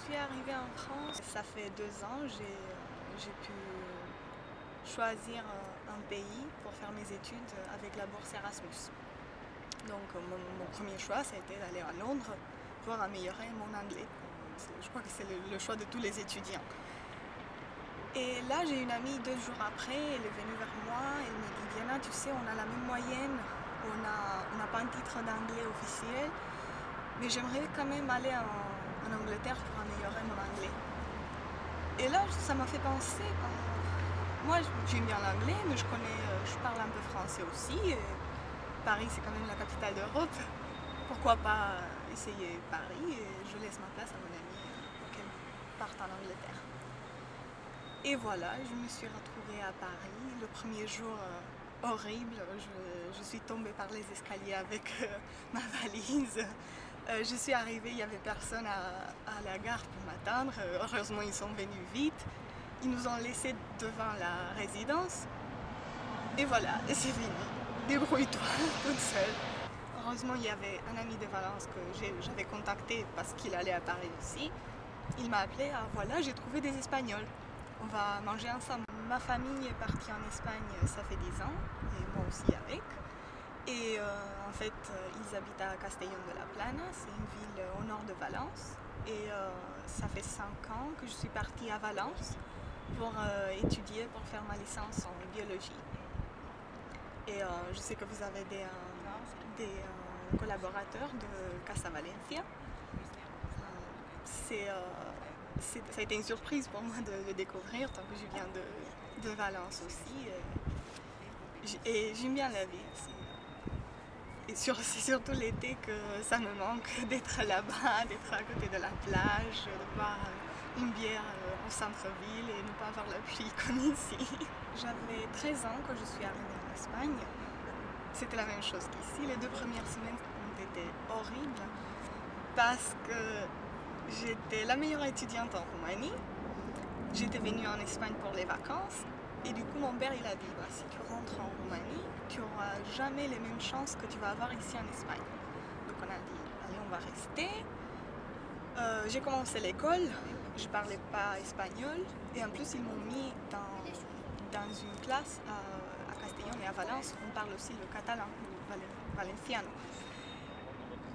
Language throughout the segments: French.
suis arrivée en France, ça fait 2 ans, j'ai pu choisir un pays pour faire mes études avec la bourse Erasmus. Donc mon premier choix, ça a été d'aller à Londres pour améliorer mon anglais. Je crois que c'est le choix de tous les étudiants. Et là, j'ai une amie 2 jours après, elle est venue vers moi, elle me dit « Diana, tu sais, on a la même moyenne, on n'a pas un titre d'anglais officiel, mais j'aimerais quand même aller en Angleterre pour améliorer mon anglais. » Et là, ça m'a fait penser, moi j'aime bien l'anglais, mais je parle un peu français aussi. Et Paris, c'est quand même la capitale d'Europe. Pourquoi pas essayer Paris et je laisse ma place à mon amie pour qu'elle parte en Angleterre. Et voilà, je me suis retrouvée à Paris. Le premier jour, horrible, je suis tombée par les escaliers avec ma valise. Je suis arrivée, il n'y avait personne à la gare pour m'attendre. Heureusement, ils sont venus vite. Ils nous ont laissés devant la résidence. Et voilà, et c'est fini. Débrouille-toi toute seule. Heureusement, il y avait un ami de Valence que j'avais contacté parce qu'il allait à Paris aussi. Il m'a appelé, ah voilà, j'ai trouvé des Espagnols. On va manger ensemble. Ma famille est partie en Espagne, ça fait 10 ans, et moi aussi avec. Et en fait, ils habitent à Castellón de la Plana, c'est une ville au nord de Valence. Et ça fait 5 ans que je suis partie à Valence pour étudier, pour faire ma licence en biologie. Et je sais que vous avez des collaborateurs de Casa Valencia. Ça a été une surprise pour moi de le découvrir, tant que je viens de Valence aussi. Et j'aime bien la vie. Et c'est surtout l'été que ça me manque d'être là-bas, d'être à côté de la plage, de boire une bière au centre-ville et ne pas avoir la pluie comme ici. J'avais 13 ans quand je suis arrivée en Espagne. C'était la même chose qu'ici. Les 2 premières semaines ont été horribles parce que j'étais la meilleure étudiante en Roumanie. J'étais venue en Espagne pour les vacances et du coup mon père il a dit bah, si tu rentres en Roumanie, tu n'auras jamais les mêmes chances que tu vas avoir ici en Espagne. Donc on a dit allez on va rester. J'ai commencé l'école, je ne parlais pas espagnol et en plus ils m'ont mis dans une classe à Castellón et à Valence, on parle aussi le catalan, le valenciano.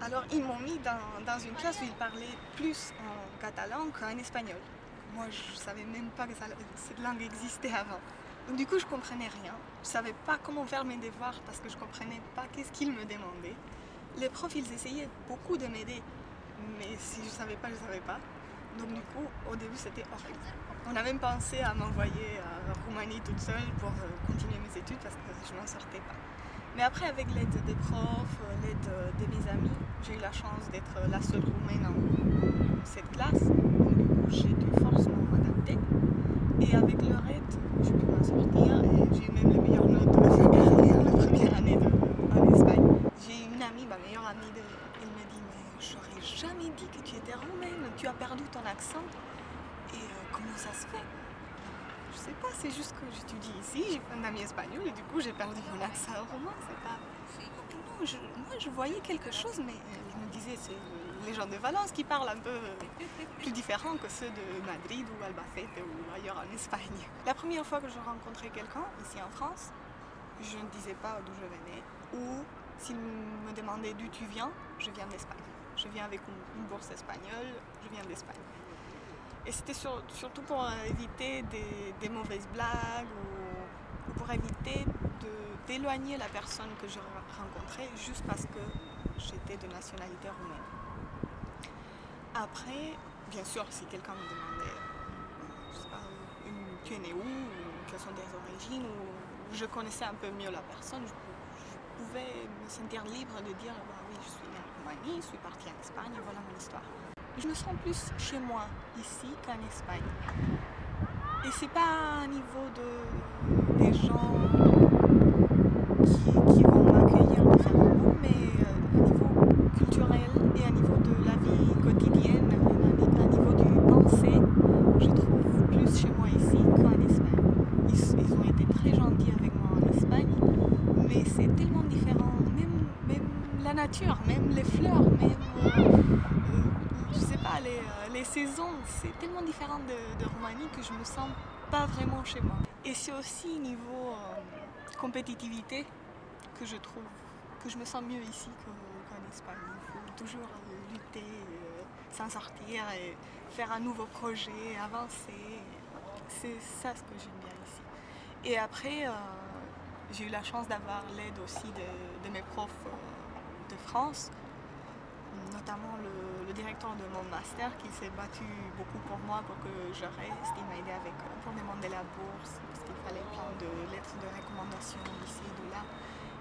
Alors ils m'ont mis dans une classe où ils parlaient plus en catalan qu'en espagnol. Moi je ne savais même pas que cette langue existait avant. Donc du coup je ne comprenais rien. Je ne savais pas comment faire mes devoirs parce que je ne comprenais pas qu'est-ce qu'ils me demandaient. Les profs ils essayaient beaucoup de m'aider, mais si je ne savais pas, je ne savais pas. Donc du coup au début c'était horrible. On a même pensé à m'envoyer en Roumanie toute seule pour continuer mes études parce que je n'en sortais pas. Mais après, avec l'aide des profs, l'aide de mes amis, j'ai eu la chance d'être la seule roumaine dans cette classe. Donc du coup, j'ai dû forcément m'adapter. Et avec leur aide, j'ai pu m'en sortir et j'ai eu même les meilleures notes de ma carrière, la première année en Espagne. J'ai une amie, ma meilleure amie, elle me dit « Mais j'aurais jamais dit que tu étais roumaine, tu as perdu ton accent. Et comment ça se fait ?» Je sais pas, c'est juste que j'étudie ici, j'ai un ami espagnol et du coup j'ai perdu mon accent roumain, c'est pas... Non, moi je voyais quelque chose, mais je me disais c'est les gens de Valence qui parlent un peu plus différents que ceux de Madrid ou Albacete ou ailleurs en Espagne. La première fois que je rencontrais quelqu'un ici en France, je ne disais pas d'où je venais, ou s'il me demandait d'où tu viens, je viens d'Espagne. Je viens avec une bourse espagnole, je viens d'Espagne. Et c'était surtout pour éviter des mauvaises blagues ou pour éviter d'éloigner la personne que je rencontrais juste parce que j'étais de nationalité roumaine. Après, bien sûr, si quelqu'un me demandait, je sais pas, tu es né où, quelles sont tes origines, ou je connaissais un peu mieux la personne, je pouvais me sentir libre de dire bah, oui, je suis née en Roumanie, je suis partie en Espagne, voilà mon histoire. Je me sens plus chez moi ici qu'en Espagne. Et c'est pas à niveau des gens qui vont m'accueillir différemment, mais à niveau culturel et à niveau de la vie quotidienne, à niveau du pensée, je trouve plus chez moi ici qu'en Espagne. Ils ont été très gentils avec moi en Espagne, mais c'est tellement différent, même la nature, même les fleurs, même Je sais pas, les saisons, c'est tellement différent de Roumanie que je me sens pas vraiment chez moi. Et c'est aussi niveau compétitivité que je trouve que je me sens mieux ici qu'en Espagne. Il faut toujours lutter, s'en sortir et faire un nouveau projet, avancer. C'est ça ce que j'aime bien ici. Et après, j'ai eu la chance d'avoir l'aide aussi de mes profs de France, notamment le directeur de mon master qui s'est battu beaucoup pour moi pour que je reste. Il m'a aidé pour demander la bourse parce qu'il fallait plein de lettres de recommandation d'ici et de là.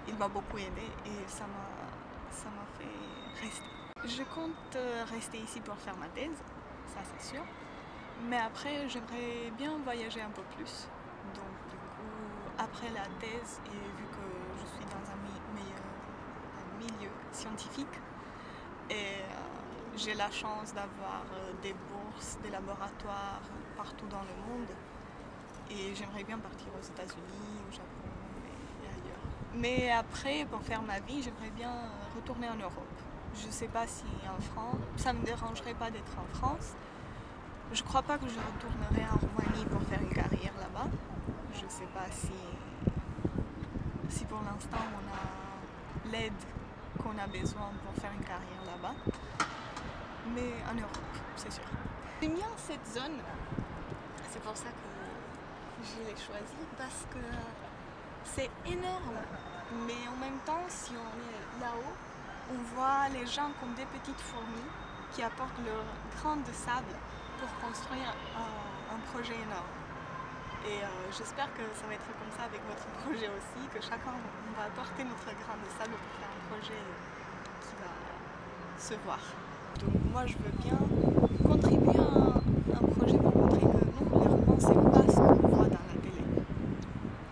Il m'a beaucoup aidé et ça m'a fait rester. Je compte rester ici pour faire ma thèse, ça c'est sûr. Mais après, j'aimerais bien voyager un peu plus. Donc du coup, après la thèse, et vu que je suis dans un milieu scientifique, et j'ai la chance d'avoir des bourses, des laboratoires partout dans le monde, et j'aimerais bien partir aux États-Unis, au Japon et ailleurs. Mais après, pour faire ma vie, j'aimerais bien retourner en Europe. Je ne sais pas si en France, ça ne me dérangerait pas d'être en France. Je ne crois pas que je retournerai en Roumanie pour faire une carrière là-bas. Je ne sais pas si pour l'instant on a l'aide qu'on a besoin pour faire une carrière là-bas. Mais en Europe, c'est sûr. J'aime bien cette zone. C'est pour ça que je l'ai choisie parce que c'est énorme. Mais en même temps, si on est là-haut, on voit les gens comme des petites fourmis qui apportent leur grain de sable pour construire un projet énorme. Et j'espère que ça va être comme ça avec votre projet aussi, que chacun on va apporter notre grain de sable pour faire un projet qui va se voir. Donc moi je veux bien contribuer à un projet pour montrer que non, les romans c'est pas ce qu'on voit dans la télé.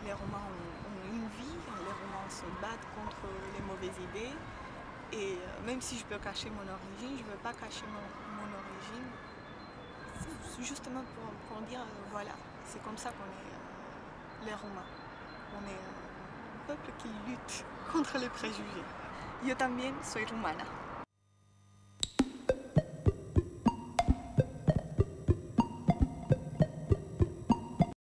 Les romans ont une vie, les romans se battent contre les mauvaises idées. Et même si je peux cacher mon origine, je ne veux pas cacher mon origine. C'est justement pour dire, voilà, c'est comme ça qu'on est les Romains. On est un peuple qui lutte contre les préjugés. Yo también soy rumana.